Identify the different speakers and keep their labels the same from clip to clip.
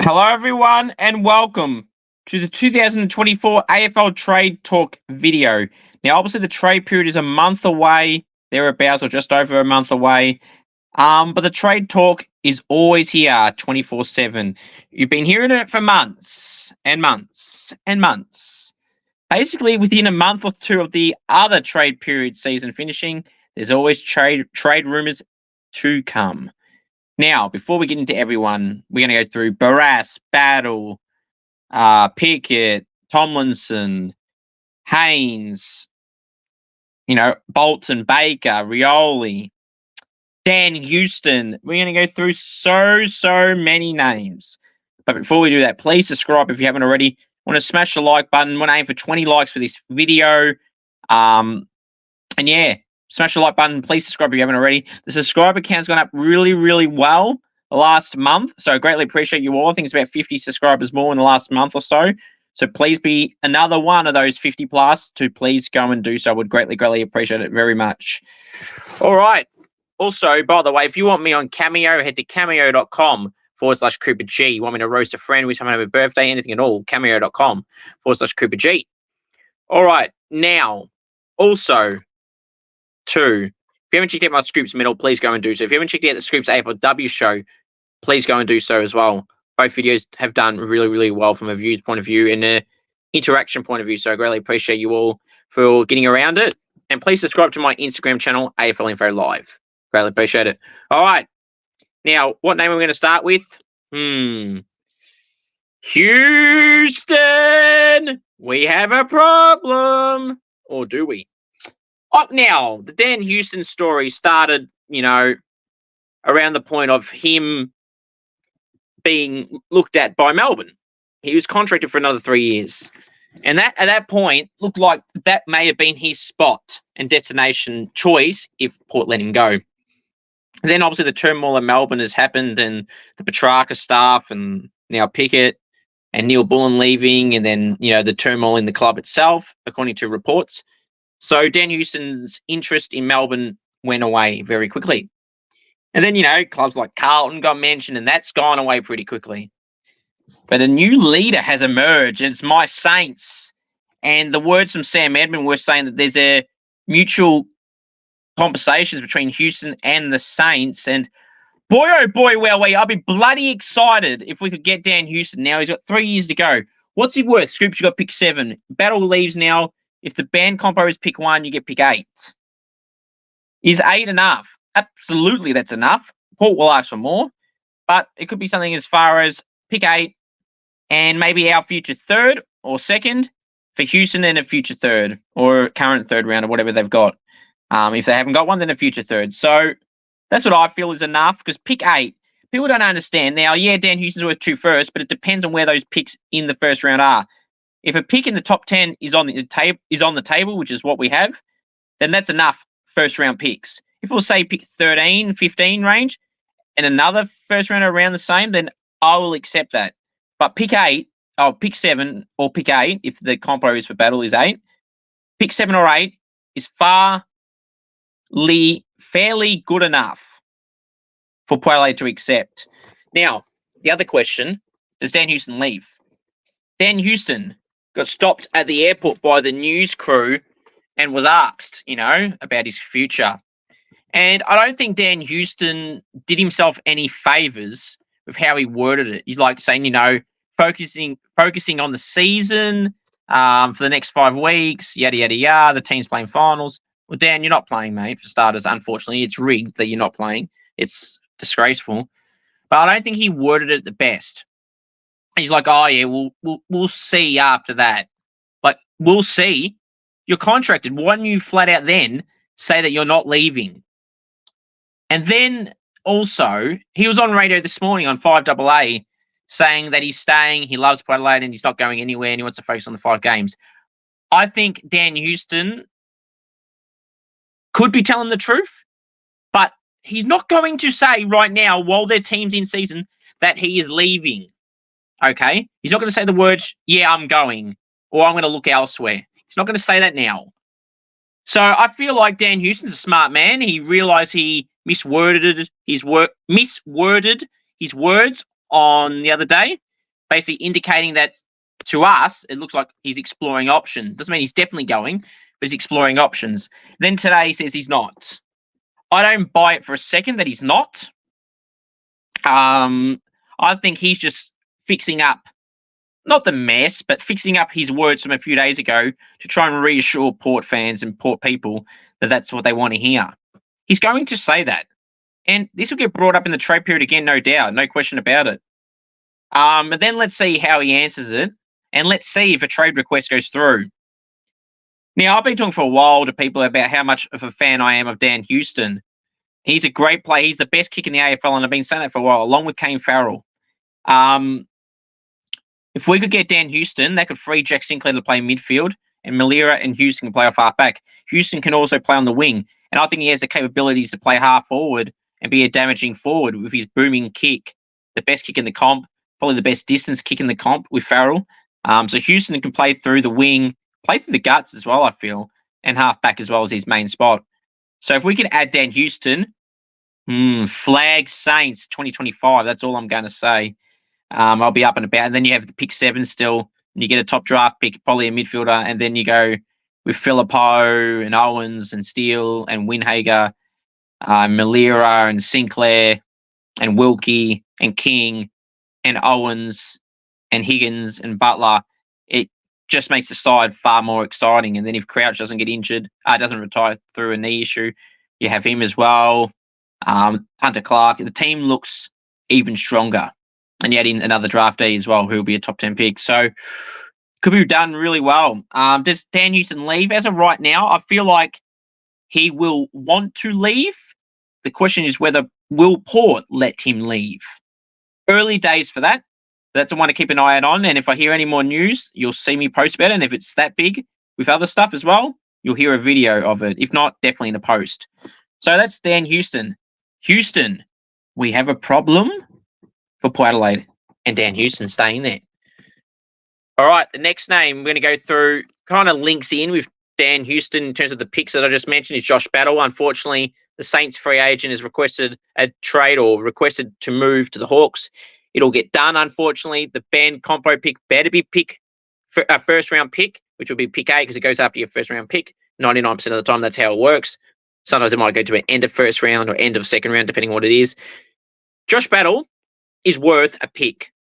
Speaker 1: Hello, everyone, and welcome to the 2024 AFL Trade Talk video. Now, obviously, the trade period is a month away, thereabouts, or just over a month away. But the Trade Talk is always here 24/7. You've been hearing it for months and months and months. Basically, within a month or two of the other trade period season finishing, there's always trade rumours to come. Now, before we get into everyone, we're going to go through Barrass, Battle, Pickett, Tomlinson, Haynes, Bolton, Baker, Rioli, Dan Houston. We're going to go through so many names. But before we do that, please subscribe if you haven't already. Want to smash the like button. Want to aim for 20 likes for this video. And yeah, smash the like button. Please subscribe if you haven't already. The subscriber count's gone up really well the last month. So I greatly appreciate you all. I think it's about 50 subscribers more in the last month or so. So please be another one of those 50 plus to please go and do so. I would greatly appreciate it very much. All right. Also, by the way, if you want me on Cameo, head to cameo.com/Cooper G. You want me to roast a friend, wish someone have a birthday, anything at all, cameo.com/Cooper G. All right. Now, also, two, if you haven't checked out my Scoops Middle, please go and do so. If you haven't checked out the Scoops AFLW show, please go and do so as well. Both videos have done really well from a views point of view and an interaction point of view. So I greatly appreciate you all for getting around it. And please subscribe to my Instagram channel, AFL Info Live. Greatly appreciate it. All right. Now, what name are we going to start with? Houston! We have a problem. Or do we? Now, the Dan Houston story started, around the point of him being looked at by Melbourne. He was contracted for another 3 years. And that at that point looked like that may have been his spot and destination choice if Port let him go. And then obviously the turmoil in Melbourne has happened and the Petracca staff and now Pickett and Neil Bullen leaving and then, the turmoil in the club itself, according to reports. So Dan Houston's interest in Melbourne went away very quickly. And then, clubs like Carlton got mentioned and that's gone away pretty quickly. But a new leader has emerged and it's my Saints. And the words from Sam Edmund were saying that there's a mutual conversations between Houston and the Saints. And boy, oh boy, I'll be bloody excited if we could get Dan Houston. Now he's got 3 years to go. What's he worth? Scoops, you got pick 7. Battle leaves now. If the band compo is pick 1, you get pick 8. Is 8 enough? Absolutely, that's enough. Port will ask for more, but it could be something as far as pick 8 and maybe our future 3rd or 2nd for Houston and a future 3rd or current 3rd round or whatever they've got. If they haven't got one, then a future 3rd. So that's what I feel is enough because pick 8, people don't understand. Now, yeah, Dan Houston's worth 2 first, but it depends on where those picks in the first round are. If a pick in the top 10 is on the table, which is what we have, then that's enough first round picks. If we'll say pick 13, 15 range and another first round around the same, then I will accept that. But pick 8, pick 7 or pick 8, if the compo is for battle is 8, pick 7 or 8 is fairly good enough for Port Adelaide to accept. Now, the other question, does Dan Houston leave? Dan Houston got stopped at the airport by the news crew and was asked, about his future. And I don't think Dan Houston did himself any favours with how he worded it. He's like saying, focusing on the season for the next 5 weeks, yada, yada, yada. The team's playing finals. Well, Dan, you're not playing, mate, for starters. Unfortunately, it's rigged that you're not playing. It's disgraceful. But I don't think he worded it the best. He's like, oh, yeah, we'll see after that. Like, we'll see. You're contracted. Why don't you flat out then say that you're not leaving? And then also, he was on radio this morning on 5AA saying that he's staying, he loves Port Adelaide, and he's not going anywhere, and he wants to focus on the 5 games. I think Dan Houston could be telling the truth, but he's not going to say right now, while their team's in season, that he is leaving. Okay? He's not going to say the words, yeah, I'm going, or I'm going to look elsewhere. He's not going to say that now. So I feel like Dan Houston's a smart man. He realised he misworded his words on the other day, basically indicating that to us, it looks like he's exploring options. Doesn't mean he's definitely going, but he's exploring options. Then today he says he's not. I don't buy it for a second that he's not. I think he's just fixing up, not the mess, but fixing up his words from a few days ago to try and reassure Port fans and Port people that that's what they want to hear. He's going to say that. And this will get brought up in the trade period again, no doubt, no question about it. But then let's see how he answers it, and let's see if a trade request goes through. Now, I've been talking for a while to people about how much of a fan I am of Dan Houston. He's a great player. He's the best kick in the AFL, and I've been saying that for a while, along with Kane Farrell. If we could get Dan Houston, that could free Jack Sinclair to play midfield, and Malira and Houston can play off half back. Houston can also play on the wing, and I think he has the capabilities to play half forward and be a damaging forward with his booming kick, the best kick in the comp, probably the best distance kick in the comp with Farrell. So Houston can play through the wing, play through the guts as well, I feel, and half back as well as his main spot. So if we can add Dan Houston, flag Saints 2025, that's all I'm going to say. I'll be up and about. And then you have the pick 7 still, and you get a top draft pick, probably a midfielder, and then you go with Philippo and Owens and Steele and Winhager, Malira and Sinclair and Wilkie and King and Owens and Higgins and Butler. It just makes the side far more exciting. And then if Crouch doesn't get injured, doesn't retire through a knee issue, you have him as well. Hunter Clark. The team looks even stronger. And you add in another draftee as well, who will be a top 10 pick. So could be done really well. Does Dan Houston leave? As of right now, I feel like he will want to leave. The question is whether will Port let him leave? Early days for that. That's the one to keep an eye out on. And if I hear any more news, you'll see me post about it. And if it's that big with other stuff as well, you'll hear a video of it. If not, definitely in a post. So that's Dan Houston. Houston, we have a problem for Port Adelaide, and Dan Houston staying there. All right, the next name we're going to go through kind of links in with Dan Houston in terms of the picks that I just mentioned is Josh Battle. Unfortunately, the Saints free agent has requested a trade or requested to move to the Hawks. It'll get done, unfortunately. The Ben compo pick better be a first-round pick, which will be pick 8 because it goes after your first-round pick. 99% of the time, that's how it works. Sometimes it might go to an end of first round or end of second round, depending on what it is. Josh Battle is worth a pick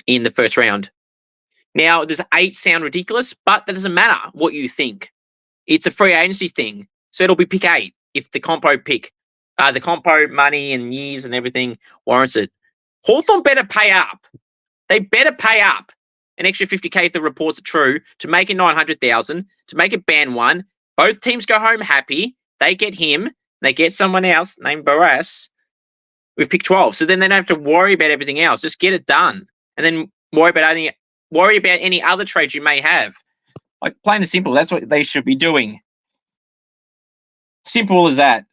Speaker 1: in the first round. Now, does 8 sound ridiculous? But that doesn't matter what you think. It's a free agency thing. So it'll be pick 8 if the compo money and years and everything warrants it. Hawthorn better pay up. They better pay up an extra 50K if the reports are true to make it 900,000, to make it band 1. Both teams go home happy. They get him. They get someone else named Barrass with pick 12. So then they don't have to worry about everything else. Just get it done. And then worry about any other trades you may have. Like plain and simple. That's what they should be doing. Simple as that.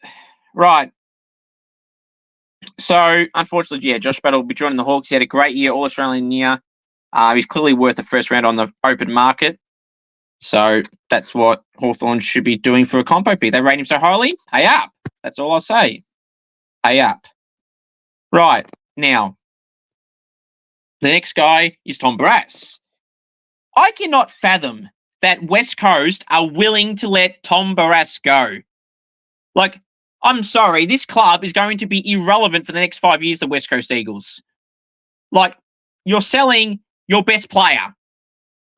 Speaker 1: Right. So, unfortunately, yeah, Josh Battle will be joining the Hawks. He had a great year, All-Australian year. He's clearly worth the first round on the open market. So, that's what Hawthorn should be doing for a compo pick. They rate him so highly. Pay up. That's all I'll say. Pay up. Right. Now, the next guy is Tom Barrass. I cannot fathom that West Coast are willing to let Tom Barrass go. Like, I'm sorry, this club is going to be irrelevant for the next 5 years, the West Coast Eagles. Like, you're selling your best player,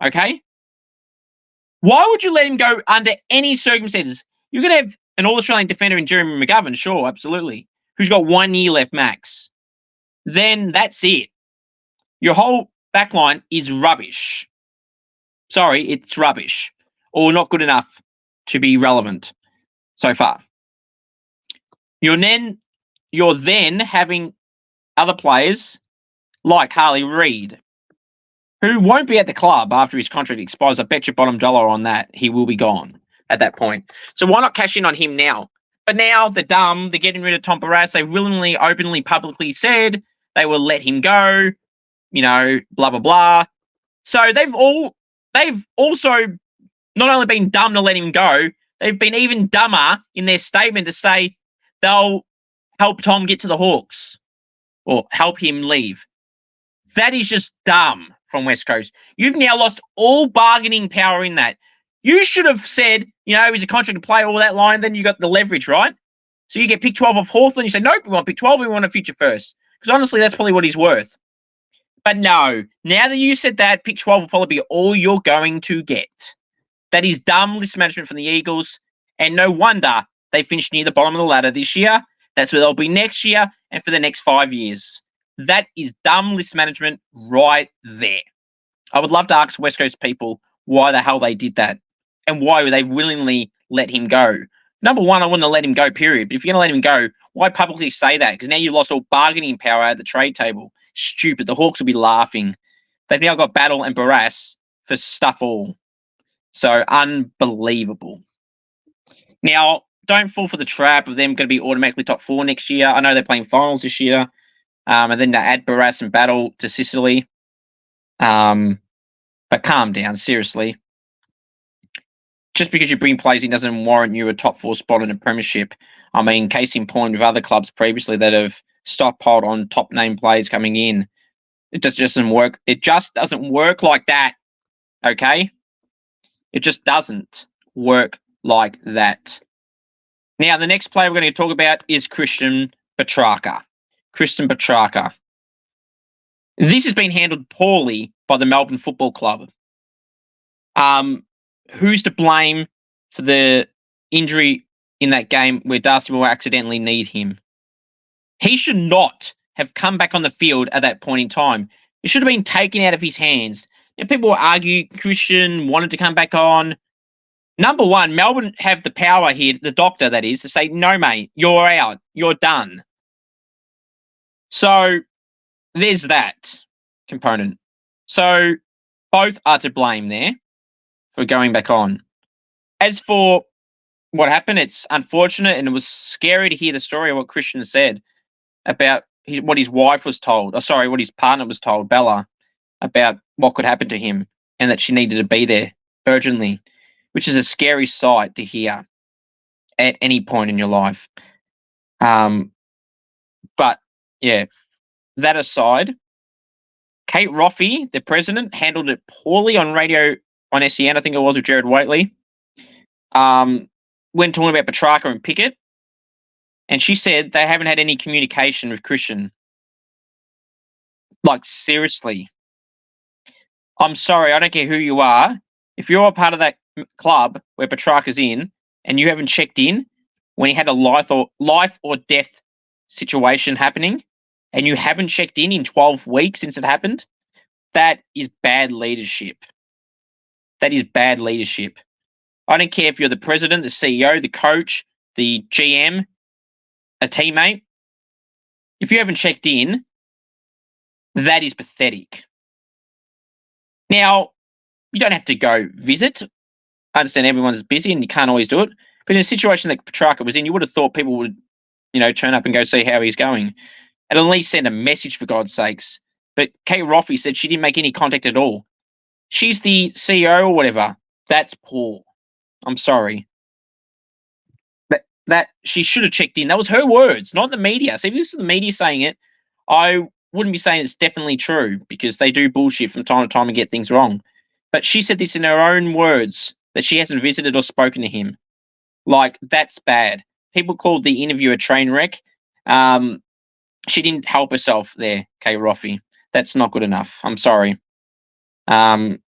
Speaker 1: okay? Why would you let him go under any circumstances? You're going to have an All-Australian defender in Jeremy McGovern, sure, absolutely, who's got 1 year left max. Then that's it. Your whole backline is rubbish. Sorry, it's rubbish. Or not good enough to be relevant so far. You're then having other players like Harley Reid, who won't be at the club after his contract expires. I bet you bottom dollar on that. He will be gone at that point. So why not cash in on him now? But now they're dumb. They're getting rid of Tom Barrass. They willingly, openly, publicly said they will let him go, blah, blah, blah. So they've also not only been dumb to let him go, they've been even dumber in their statement to say they'll help Tom get to the Hawks or help him leave. That is just dumb from West Coast. You've now lost all bargaining power in that. You should have said, he's a contract to play, all that line, then you got the leverage, right? So you get pick 12 of Hawthorn, you say, nope, we want pick 12, we want a future first. Because honestly, that's probably what he's worth. But no, now that you said that, pick 12 will probably be all you're going to get. That is dumb list management from the Eagles, and no wonder they finished near the bottom of the ladder this year. That's where they'll be next year and for the next 5 years. That is dumb list management right there. I would love to ask West Coast people why the hell they did that and why they willingly let him go. Number one, I wouldn't have let him go, period. But if you're going to let him go, why publicly say that? Because now you've lost all bargaining power at the trade table. Stupid. The Hawks will be laughing. They've now got Battle and Barrass for stuff all. So unbelievable. Now, don't fall for the trap of them going to be automatically top 4 next year. I know they're playing finals this year. And then they add Barrass and Battle to Sicily. But calm down, seriously. Just because you bring players in doesn't warrant you a top 4 spot in a premiership. I mean, case in point with other clubs previously that have stockpiled on top name players coming in. It just doesn't work. It just doesn't work like that. Okay? It just doesn't work like that. Now, the next player we're going to talk about is Christian Petracca. Christian Petracca. This has been handled poorly by the Melbourne Football Club. Who's to blame for the injury in that game where Darcy will accidentally need him? He should not have come back on the field at that point in time. It should have been taken out of his hands. Now, people will argue Christian wanted to come back on. Number one, Melbourne have the power here, the doctor that is, to say, no, mate, you're out. You're done. So there's that component. So both are to blame there for going back on. As for what happened, it's unfortunate, and it was scary to hear the story of what Christian said about what his wife was told. What his partner was told, Bella, about what could happen to him and that she needed to be there urgently, which is a scary sight to hear at any point in your life. But, yeah, that aside, Kate Roffey, the president, handled it poorly on radio on SEN, I think it was, with Jared Waitley, when talking about Petracca and Pickett. And she said they haven't had any communication with Christian. Like, seriously. I'm sorry, I don't care who you are. If you're a part of that club where Petracca's in and you haven't checked in when he had a life or death situation happening and you haven't checked in 12 weeks since it happened, that is bad leadership. That is bad leadership. I don't care if you're the president, the CEO, the coach, the GM, a teammate. If you haven't checked in, that is pathetic. Now, you don't have to go visit. I understand everyone's busy and you can't always do it. But in a situation that Petracca was in, you would have thought people would, turn up and go see how he's going. And at least send a message, for God's sakes. But Kate Roffey said she didn't make any contact at all. She's the CEO or whatever. That's poor. I'm sorry. That she should have checked in. That was her words, not the media. So if this is the media saying it, I wouldn't be saying it's definitely true because they do bullshit from time to time and get things wrong. But she said this in her own words, that she hasn't visited or spoken to him. Like, that's bad. People called the interview a train wreck. She didn't help herself there, Kate Roffey. That's not good enough. I'm sorry. She might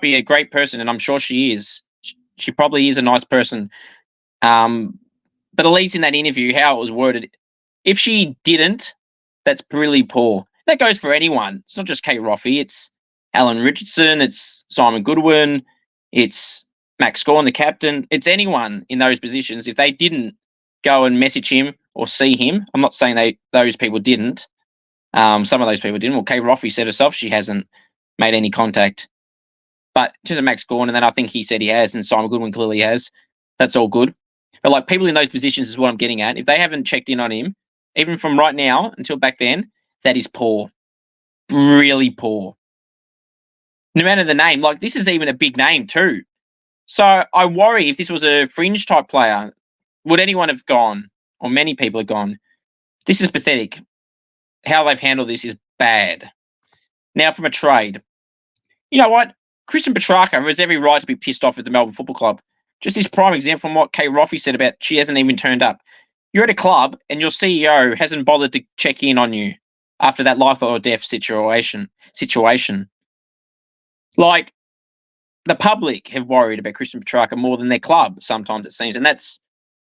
Speaker 1: be a great person, and I'm sure she is. She probably is a nice person. But at least in that interview, how it was worded, if she didn't, that's really poor. That goes for anyone. It's not just Kate Roffey. It's Alan Richardson. It's Simon Goodwin. It's Max Gawn, the captain. It's anyone in those positions. If they didn't go and message him or see him, I'm not saying those people didn't. Some of those people didn't. Well, Kate Roffey said herself she hasn't made any contact. But in terms of Max Gawn, and then I think he said he has, and Simon Goodwin clearly has. That's all good. But like, people in those positions is what I'm getting at. If they haven't checked in on him, even from right now until back then, that is poor. Really poor. No matter the name, like, this is even a big name too. So I worry if this was a fringe type player, would anyone have gone? Or many people have gone. This is pathetic. How they've handled this is bad. Now, from a trade. You know what? Christian Petracca has every right to be pissed off with the Melbourne Football Club. Just this prime example from what Kay Roffey said about she hasn't even turned up. You're at a club and your CEO hasn't bothered to check in on you after that life or death situation. Like, the public have worried about Christian Petracca more than their club sometimes, it seems, and that's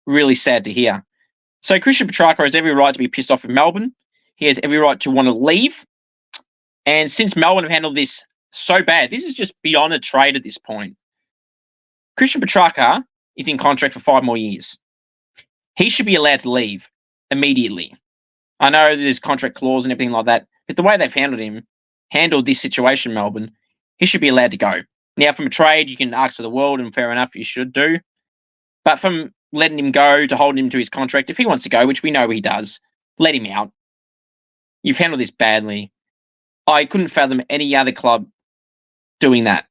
Speaker 1: really sad to hear. So Christian Petracca has every right to be pissed off with Melbourne. He has every right to want to leave. And since Melbourne have handled this so bad, this is just beyond a trade at this point. Christian Petracca is in contract for 5 more years. He should be allowed to leave immediately. I know there's contract clause and everything like that, but the way they've handled this situation, Melbourne, he should be allowed to go. Now, from a trade, you can ask for the world, and fair enough, you should do. But from letting him go to holding him to his contract, if he wants to go, which we know he does, let him out. You've handled this badly. I couldn't fathom any other club doing that.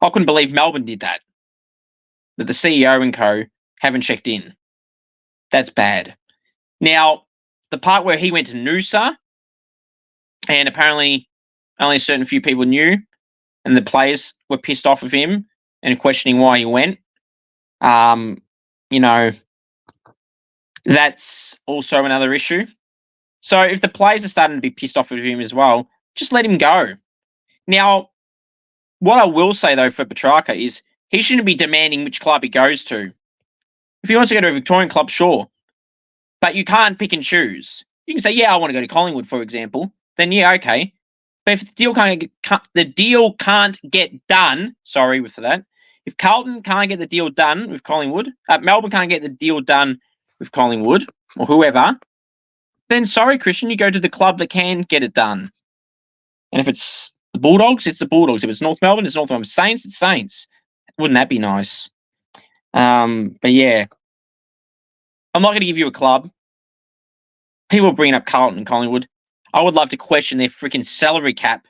Speaker 1: I couldn't believe Melbourne did that. That the CEO and co haven't checked in. That's bad. Now, the part where he went to Noosa, and apparently only a certain few people knew, and the players were pissed off with him and questioning why he went. You know, that's also another issue. So if the players are starting to be pissed off with him as well, just let him go. Now, what I will say, though, for Petracca is he shouldn't be demanding which club he goes to. If he wants to go to a Victorian club, sure. But you can't pick and choose. You can say, yeah, I want to go to Collingwood, for example. Then, yeah, okay. But if the deal can't get done, sorry for that. If Carlton can't get the deal done with Collingwood, Melbourne can't get the deal done with Collingwood or whoever, then sorry, Christian, you go to the club that can get it done. And if it's the Bulldogs, it's the Bulldogs. If it's North Melbourne, it's North Melbourne. Saints, it's Saints. Wouldn't that be nice? But yeah, I'm not going to give you a club. People bring up Carlton and Collingwood. I would love to question their freaking salary cap,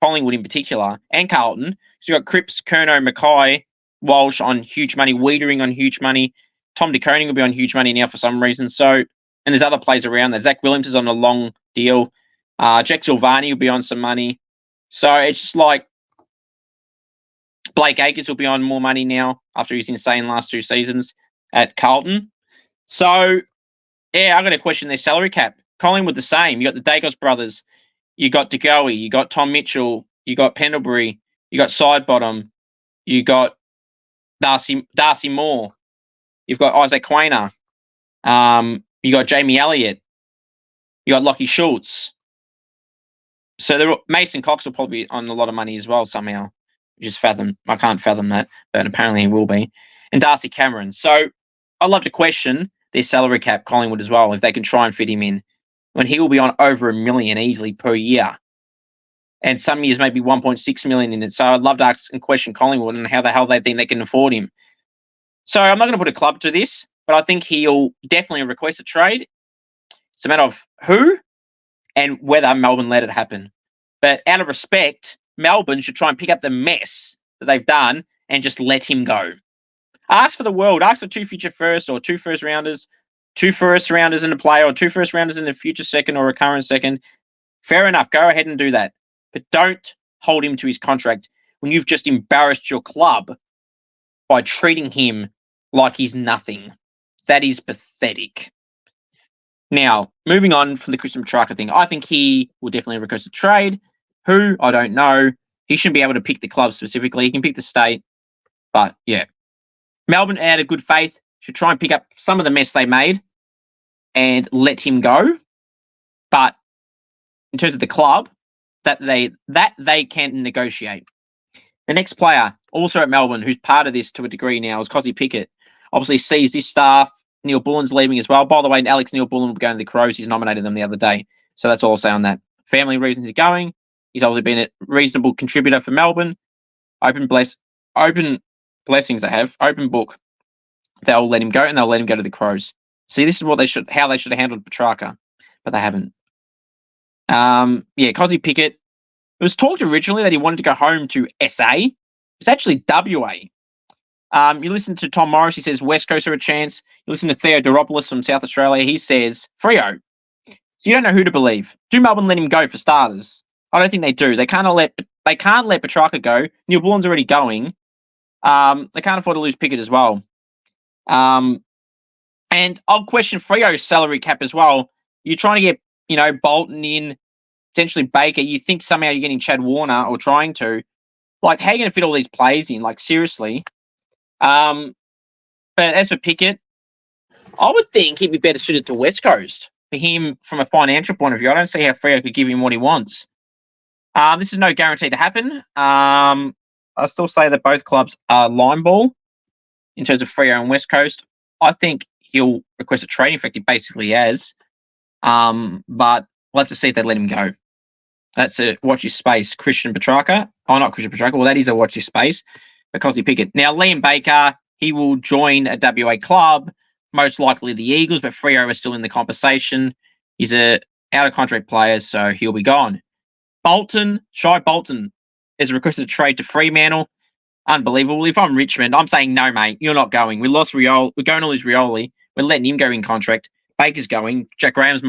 Speaker 1: Collingwood in particular, and Carlton. So you've got Cripps, Curnow, Mackay, Walsh on huge money, Wiedering on huge money. Tom De Koning will be on huge money now for some reason. So, and there's other players around there. Zach Williams is on a long deal. Jack Silvani will be on some money. So it's just like Blake Acres will be on more money now after his insane last 2 seasons at Carlton. So, yeah, I'm going to question their salary cap. Collingwood the same. You got the Dacos brothers. You got De Goey. You got Tom Mitchell. You got Pendlebury. You got Sidebottom. You got Darcy Moore. You've got Isaac Quainer. You got Jamie Elliott. You got Lockie Schultz. So Mason Cox will probably be on a lot of money as well somehow. I can't fathom that, but apparently he will be. And Darcy Cameron. So I'd love to question their salary cap, Collingwood as well, if they can try and fit him in, when he will be on over $1 million easily per year. And some years maybe 1.6 million in it. So I'd love to ask and question Collingwood and how the hell they think they can afford him. So I'm not going to put a club to this, but I think he'll definitely request a trade. It's a matter of who and whether Melbourne let it happen. But out of respect, Melbourne should try and pick up the mess that they've done and just let him go. Ask for the world. Ask for 2 future firsts or 2 first rounders, 2 first rounders in a player or 2 first rounders in a future second or a current second. Fair enough. Go ahead and do that. But don't hold him to his contract when you've just embarrassed your club by treating him like he's nothing. That is pathetic. Now, moving on from the Christian Petracca thing, I think he will definitely request a trade. Who? I don't know. He shouldn't be able to pick the club specifically. He can pick the state. But, yeah. Melbourne, out of good faith, should try and pick up some of the mess they made and let him go. But in terms of the club, that they can negotiate. The next player, also at Melbourne, who's part of this to a degree now, is Cozzy Pickett. Obviously sees this staff. Neil Bullen's leaving as well. By the way, Alex Neil Bullen will be going to the Crows. He's nominated them the other day. So that's all I'll say on that. Family reasons he's going. He's obviously been a reasonable contributor for Melbourne. Open blessings they have. Open book. They'll let him go and they'll let him go to the Crows. See, this is how they should have handled Petracca, but they haven't. Cozzy Pickett. It was talked originally that he wanted to go home to SA. It's actually WA. You listen to Tom Morris, he says West Coast are a chance. You listen to Theo Doropoulos from South Australia, he says Freo. So you don't know who to believe. Do Melbourne let him go for starters? I don't think they do. They can't let Petracca go. Neil Bullen's already going. They can't afford to lose Pickett as well. And I'll question Freo's salary cap as well. You're trying to get, Bolton in, potentially Baker. You think somehow you're getting Chad Warner or trying to. Like, how are you going to fit all these players in? Like, seriously. But as for Pickett, I would think he'd be better suited to West Coast. For him, from a financial point of view, I don't see how Freo could give him what he wants. This is no guarantee to happen. I still say that both clubs are line ball in terms of Freo and West Coast. I think he'll request a trade. In fact, he basically has. But we'll have to see if they let him go. That's a watch his space. Christian Petracca. Oh, not Christian Petracca. Well, that is a watch his space because he picked it. Now, Liam Baker, he will join a WA club, most likely the Eagles, but Freo is still in the conversation. He's a out-of-contract player, so he'll be gone. Bolton, Shy Bolton, is requested a trade to Fremantle. Unbelievable. If I'm Richmond, I'm saying, no, mate, you're not going. We lost Rioli. We're going to lose Rioli. We're letting him go in contract. Baker's going. Jack Graham is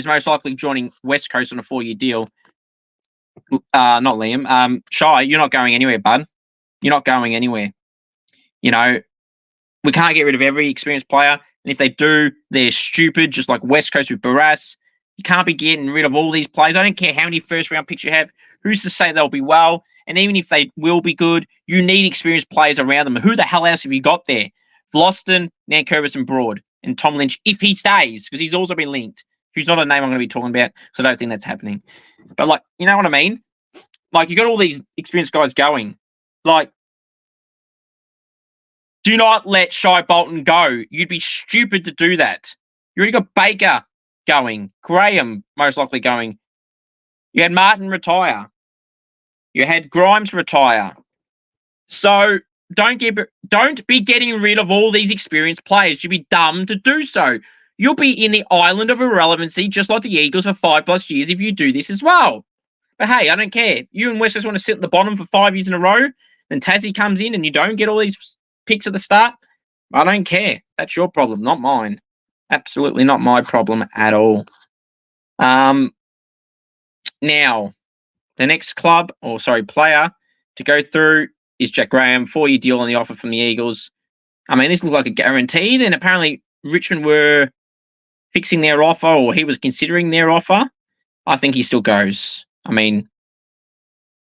Speaker 1: most likely joining West Coast on a 4-year deal. Not Liam. Shy, you're not going anywhere, bud. You're not going anywhere. We can't get rid of every experienced player. And if they do, they're stupid, just like West Coast with Barrass. You can't be getting rid of all these players. I don't care how many first-round picks you have. Who's to say they'll be well? And even if they will be good, you need experienced players around them. Who the hell else have you got there? Vlosten, Nankervis and Broad, and Tom Lynch, if he stays, because he's also been linked. Who's not a name I'm going to be talking about, so I don't think that's happening. But, you know what I mean? You got all these experienced guys going. Do not let Shy Bolton go. You'd be stupid to do that. You already got Baker going. Graham most likely going. You had Martin retire. You had Grimes retire. So don't be getting rid of all these experienced players. You'd be dumb to do so. You'll be in the island of irrelevancy, just like the Eagles, for 5+ years if you do this as well. But hey, I don't care. You and West just want to sit at the bottom for 5 years in a row, then Tassie comes in and you don't get all these picks at the start. I don't care. That's your problem, not mine. Absolutely not my problem at all. Now, the next player to go through is Jack Graham, 4-year deal on the offer from the Eagles. I mean, this looked like a guarantee. Then apparently Richmond were fixing their offer, or he was considering their offer. I think he still goes. I mean,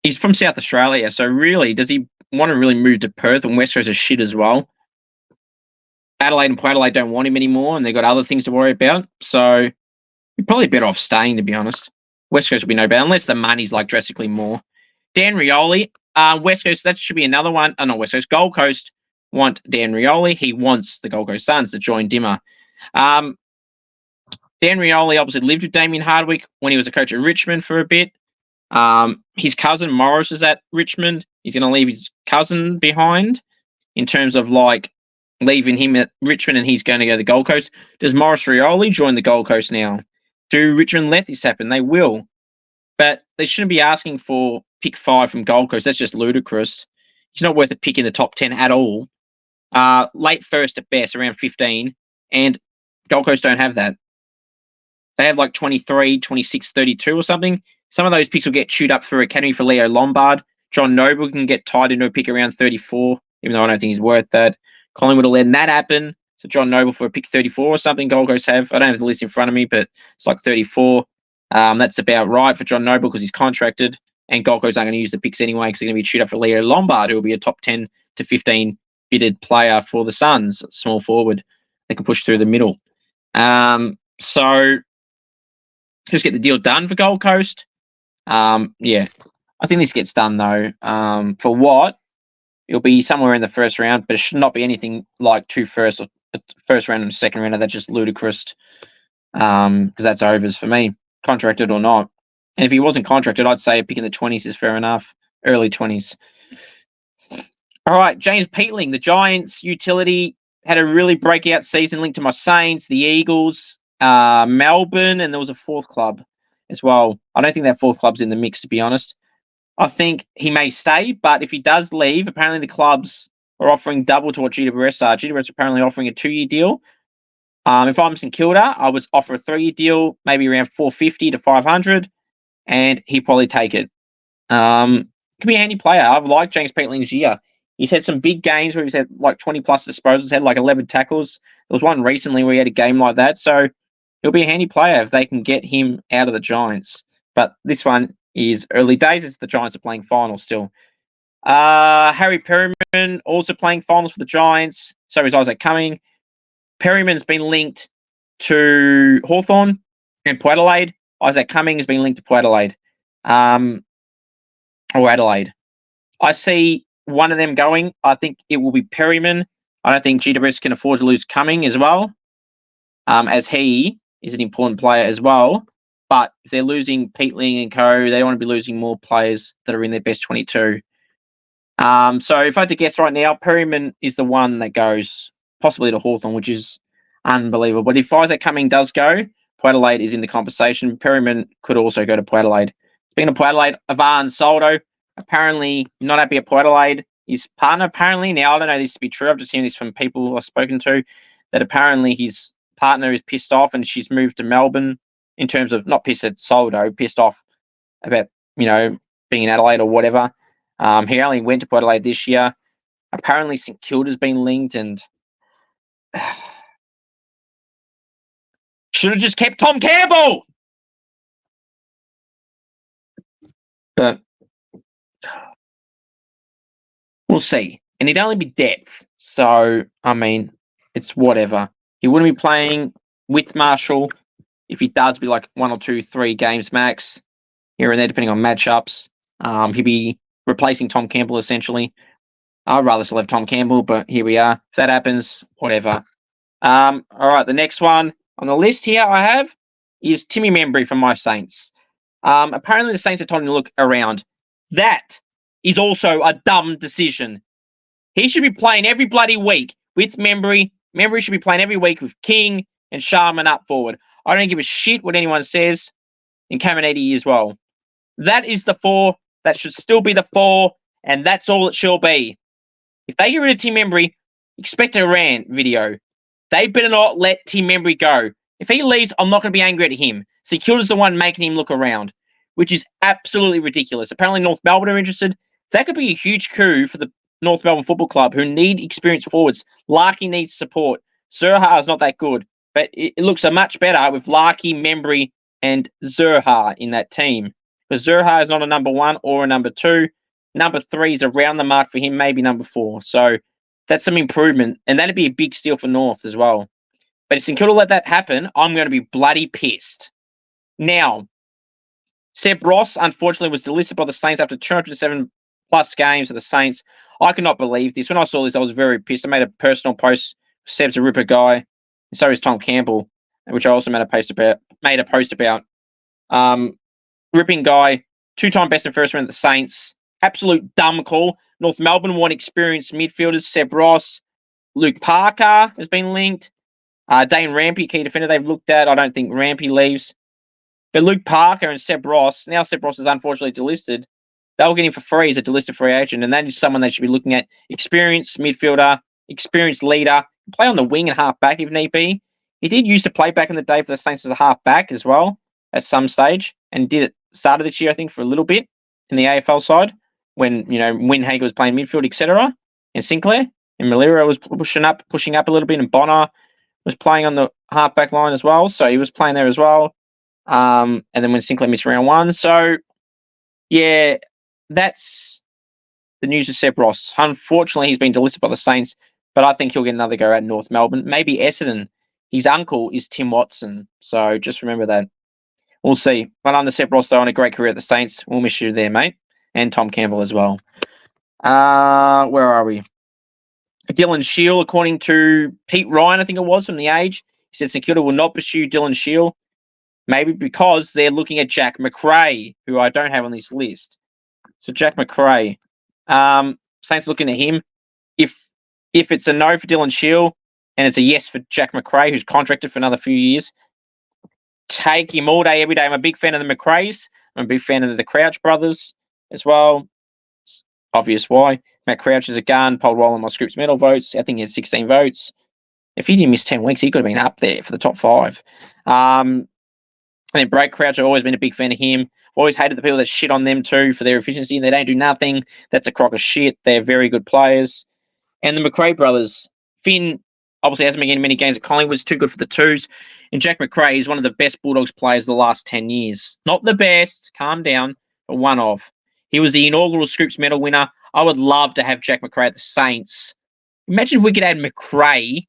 Speaker 1: he's from South Australia, so really, does he want to really move to Perth, and West Coast is shit as well? Adelaide and Port Adelaide don't want him anymore, and they've got other things to worry about. So you're probably better off staying, to be honest. West Coast will be no better, unless the money's drastically more. Dan Rioli, West Coast, that should be another one. Oh, no, West Coast. Gold Coast want Dan Rioli. He wants the Gold Coast Suns to join Dimmer. Dan Rioli obviously lived with Damien Hardwick when he was a coach at Richmond for a bit. His cousin Morris is at Richmond. He's going to leave his cousin behind in terms of leaving him at Richmond, and he's going to go to the Gold Coast. Does Morris Rioli join the Gold Coast now? Do Richmond let this happen? They will. But they shouldn't be asking for pick 5 from Gold Coast. That's just ludicrous. He's not worth a pick in the top 10 at all. Late first at best, around 15. And Gold Coast don't have that. They have 23, 26, 32 or something. Some of those picks will get chewed up through Academy for Leo Lombard. John Noble can get tied into a pick around 34, even though I don't think he's worth that. Collingwood will let that happen. So John Noble for a pick 34 or something. Gold Coast have. I don't have the list in front of me, but it's 34. That's about right for John Noble because he's contracted. And Gold Coast aren't going to use the picks anyway because they're going to be chewed up for Leo Lombard, who will be a top 10 to 15 bidded player for the Suns, small forward. They can push through the middle. So just get the deal done for Gold Coast. Yeah, I think this gets done though. For what? It'll be somewhere in the first round, but it should not be anything like first round and second round. That's just ludicrous. Because that's overs for me, contracted or not. And if he wasn't contracted, I'd say a pick in the 20s is fair enough. Early 20s. All right, James Peatling, the Giants utility, had a really breakout season linked to my Saints, the Eagles, Melbourne, and there was a 4th club as well. I don't think that 4th club's in the mix, to be honest. I think he may stay, but if he does leave, apparently the clubs are offering double to what GWS are. GWS are apparently offering a 2-year deal. If I'm St Kilda, I would offer a 3-year deal, maybe around 450 to 500, and he'd probably take it. Could be a handy player. I've liked James Peatling's year. He's had some big games where he's had like 20 plus disposals, had like 11 tackles. There was one recently where he had a game like that. So he'll be a handy player if they can get him out of the Giants. But this one is early days as the Giants are playing finals still. Harry Perryman also playing finals for the Giants. So is Isaac Cumming. Perryman's been linked to Hawthorn and Port Adelaide. Isaac Cumming has been linked to Port Adelaide. Or Adelaide. I see one of them going. I think it will be Perryman. I don't think GWS can afford to lose Cumming as well, as he is an important player as well. But if they're losing Peatling and co, they don't want to be losing more players that are in their best 22. So if I had to guess right now, Perryman is the one that goes possibly to Hawthorn, which is unbelievable. But if Isaac Cumming does go, Port Adelaide is in the conversation. Perryman could also go to Port Adelaide. Speaking of Port Adelaide, Ivan Soldo, apparently not happy at Port Adelaide. His partner, apparently, now I don't know this to be true, I've just seen this from people I've spoken to, that apparently his partner is pissed off and she's moved to Melbourne, in terms of not pissed at Soldo, pissed off about, being in Adelaide or whatever. He only went to Port Adelaide this year. Apparently St Kilda's been linked and should have just kept Tom Campbell. But we'll see. And it'd only be depth. So, it's whatever. He wouldn't be playing with Marshall. If he does, be like 1 or 2, 3 games max here and there, depending on matchups. He'd be replacing Tom Campbell, essentially. I'd rather still have Tom Campbell, but here we are. If that happens, whatever. All right, the next one on the list here I have is Timmy Membry from my Saints. Apparently the Saints are told him to look around. That is also a dumb decision. He should be playing every bloody week with Membry. Membry should be playing every week with King and Sharman up forward. I don't give a shit what anyone says. And Caminiti as well. That is the 4. That should still be the 4. And that's all it shall be. If they get rid of Tim Membry, expect a rant video. They better not let Tim Membry go. If he leaves, I'm not going to be angry at him. St Kilda's the one making him look around, which is absolutely ridiculous. Apparently North Melbourne are interested. That could be a huge coup for the North Melbourne Football Club, who need experienced forwards. Larkey needs support. Zurhaar is not that good, but it looks a much better with Larkey, Membry, and Zurhaar in that team. Because Zurhaar is not a number 1 or a number 2. Number 3 is around the mark for him, maybe number 4. So that's some improvement, and that'd be a big steal for North as well. But if St Kilda let that happen, I'm going to be bloody pissed. Now, Seb Ross, unfortunately, was delisted by the Saints after 207 plus games of the Saints. I could not believe this. When I saw this, I was very pissed. I made a personal post. Seb's a ripper guy, and so is Tom Campbell, which I also made a post about. Ripping guy, 2-time best and first man at the Saints. Absolute dumb call. North Melbourne want experienced midfielders. Seb Ross, Luke Parker has been linked. Dane Rampy, key defender, they've looked at. I don't think Rampy leaves. But Luke Parker and Seb Ross, now Seb Ross is unfortunately delisted. They'll get him for free as a delisted free agent, and that is someone they should be looking at. Experienced midfielder, experienced leader, play on the wing and half back if need be. He did used to play back in the day for the Saints as a half back as well at some stage, and did it started this year, I think, for a little bit in the AFL side when, Winhager was playing midfield, etc. And Sinclair and Malira was pushing up a little bit, and Bonner was playing on the half back line as well, so he was playing there as well. And then when Sinclair missed round 1, so yeah, that's the news of Seb Ross. Unfortunately, he's been delisted by the Saints, but I think he'll get another go at North Melbourne. Maybe Essendon. His uncle is Tim Watson, so just remember that. We'll see. But under Seb Ross, though, on a great career at the Saints. We'll miss you there, mate. And Tom Campbell as well. Where are we? Dylan Shield, according to Pete Ryan, I think it was, from The Age, he said St Kilda will not pursue Dylan Shield, maybe because they're looking at Jack McRae, who I don't have on this list. So Jack McRae. Saints looking at him. If it's a no for Dylan Shield and it's a yes for Jack McRae, who's contracted for another few years, take him all day, every day. I'm a big fan of the McRaes. I'm a big fan of the Crouch brothers as well. It's obvious why. Matt Crouch is a gun. Paul Wallen, my Scoops medal votes. I think he has 16 votes. If he didn't miss 10 weeks, he could have been up there for the top 5. And then Brad Crouch, I've always been a big fan of him. Always hated the people that shit on them too for their efficiency. They don't do nothing. That's a crock of shit. They're very good players. And the McRae brothers, Finn obviously hasn't been in many games at Collingwood. Too good for the twos. And Jack McRae is one of the best Bulldogs players of the last 10 years. Not the best, calm down, but one of. He was the inaugural Scoops medal winner. I would love to have Jack McRae at the Saints. Imagine if we could add McRae,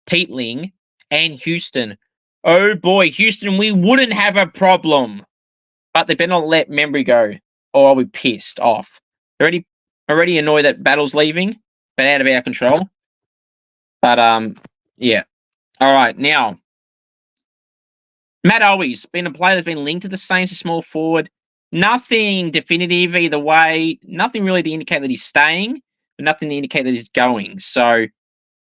Speaker 1: Peatling, and Houston. Oh boy, Houston, we wouldn't have a problem. But they better not let Membry go, or I'll be pissed off. Already annoyed that Battle's leaving, but out of our control. But yeah. All right, now Matt Owies, been a player that's been linked to the Saints, a small forward. Nothing definitive either way. Nothing really to indicate that he's staying, but nothing to indicate that he's going. So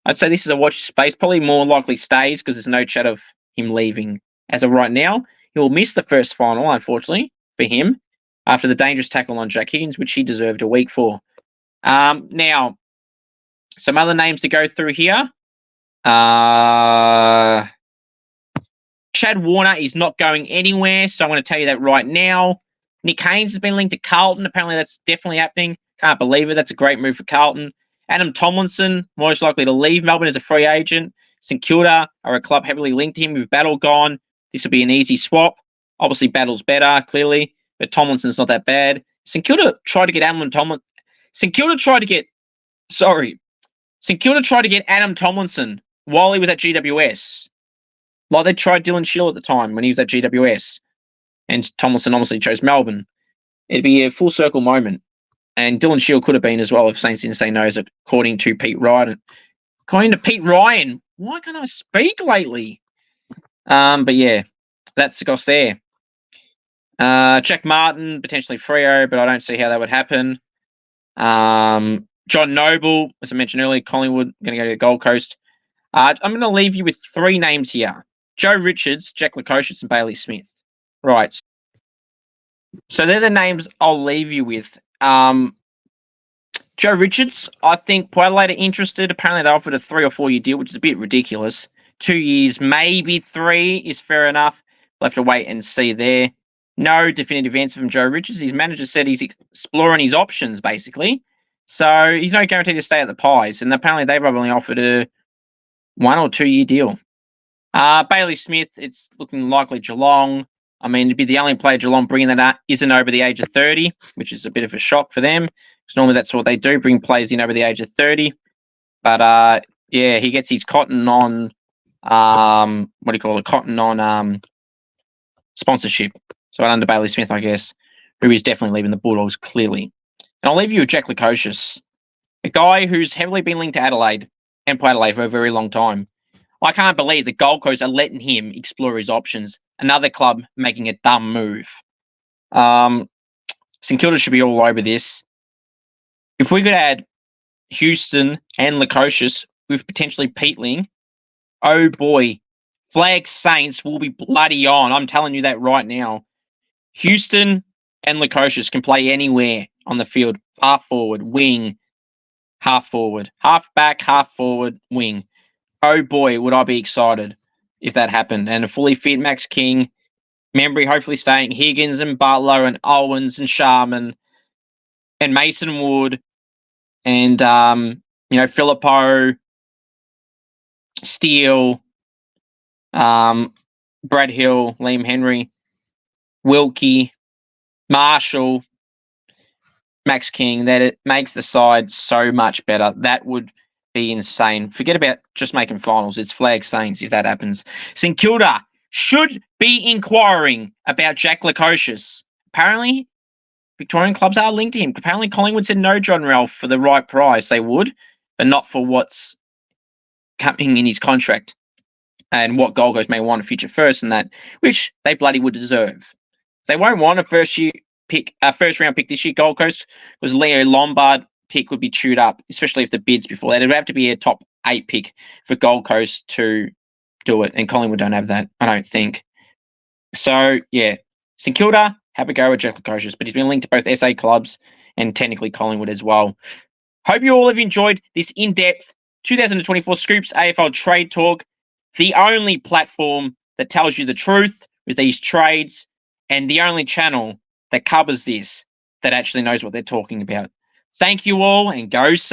Speaker 1: I'd say this is a watch space. Probably more likely stays because there's no chat of him leaving as of right now. He will miss the first final, unfortunately, for him after the dangerous tackle on Jack Higgins, which he deserved a week for. Now, some other names to go through here. Chad Warner is not going anywhere, so I'm going to tell you that right now. Nick Haynes has been linked to Carlton. Apparently, that's definitely happening. Can't believe it. That's a great move for Carlton. Adam Tomlinson, most likely to leave Melbourne as a free agent. St Kilda are a club heavily linked to him with Battle gone. This will be an easy swap. Obviously, Battle's better, clearly, but Tomlinson's not that bad. St Kilda tried to get Adam Tomlinson. St Kilda tried to get Adam Tomlinson while he was at GWS. Like they tried Dylan Shield at the time when he was at GWS. And Tomlinson obviously chose Melbourne. It'd be a full circle moment. And Dylan Shield could have been as well if Saints didn't say no, according to Pete Ryan. According to Pete Ryan. Why can't I speak lately? But yeah, that's the goss there. Jack Martin, potentially Freo, but I don't see how that would happen. John Noble, as I mentioned earlier, Collingwood, going to go to the Gold Coast. I'm going to leave you with 3 names here. Joe Richards, Jack Lukosius, and Bailey Smith. Right. So they're the names I'll leave you with. Joe Richards, I think Port Adelaide are interested. Apparently they offered a 3 or 4 year deal, which is a bit ridiculous. 2 years, maybe 3 is fair enough. We'll have to wait and see there. No definitive answer from Joe Richards. His manager said he's exploring his options, basically. So he's not guaranteed to stay at the Pies. And apparently they've only offered a 1 or 2 year deal. Bailey Smith, it's looking likely Geelong. I mean, to be the only player Geelong bringing that up isn't over the age of 30, which is a bit of a shock for them. Because normally that's what they do, bring players in over the age of 30. But, yeah, he gets his cotton on, cotton on sponsorship. So under Bailey Smith, I guess, who is definitely leaving the Bulldogs, clearly. And I'll leave you with Jack Lukosius, a guy who's heavily been linked to Adelaide and Port Adelaide for a very long time. I can't believe the Gold Coast are letting him explore his options. Another club making a dumb move. St Kilda should be all over this. If we could add Houston and Lukosius with potentially Peatling, oh boy, Flag Saints will be bloody on. I'm telling you that right now. Houston and Lukosius can play anywhere on the field. Half forward, wing, half forward, half back, half forward, wing. Oh boy, would I be excited if that happened. And a fully fit Max King, Membry hopefully staying, Higgins and Butler and Owens and Sharman and Mason Wood and, Philippo, Steele, Brad Hill, Liam Henry, Wilkie, Marshall, Max King, that it makes the side so much better. That would be insane. Forget about just making finals. It's Flag Saints if that happens. St Kilda should be inquiring about Jack Lukosius. Apparently, Victorian clubs are linked to him. Apparently, Collingwood said no, John Ralph, for the right price. They would, but not for what's coming in his contract and what Gold Coast may want a future first and that, which they bloody would deserve. They won't want a first round pick this year, Gold Coast, because Leo Lombard pick would be chewed up, especially if the bids before that. It would have to be a top 8 pick for Gold Coast to do it, and Collingwood don't have that, I don't think. So, yeah, St Kilda, have a go with Jack Lukosius, but he's been linked to both SA clubs and technically Collingwood as well. Hope you all have enjoyed this in-depth 2024 Scoops AFL Trade Talk, the only platform that tells you the truth with these trades and the only channel that covers this that actually knows what they're talking about. Thank you all and go Saints.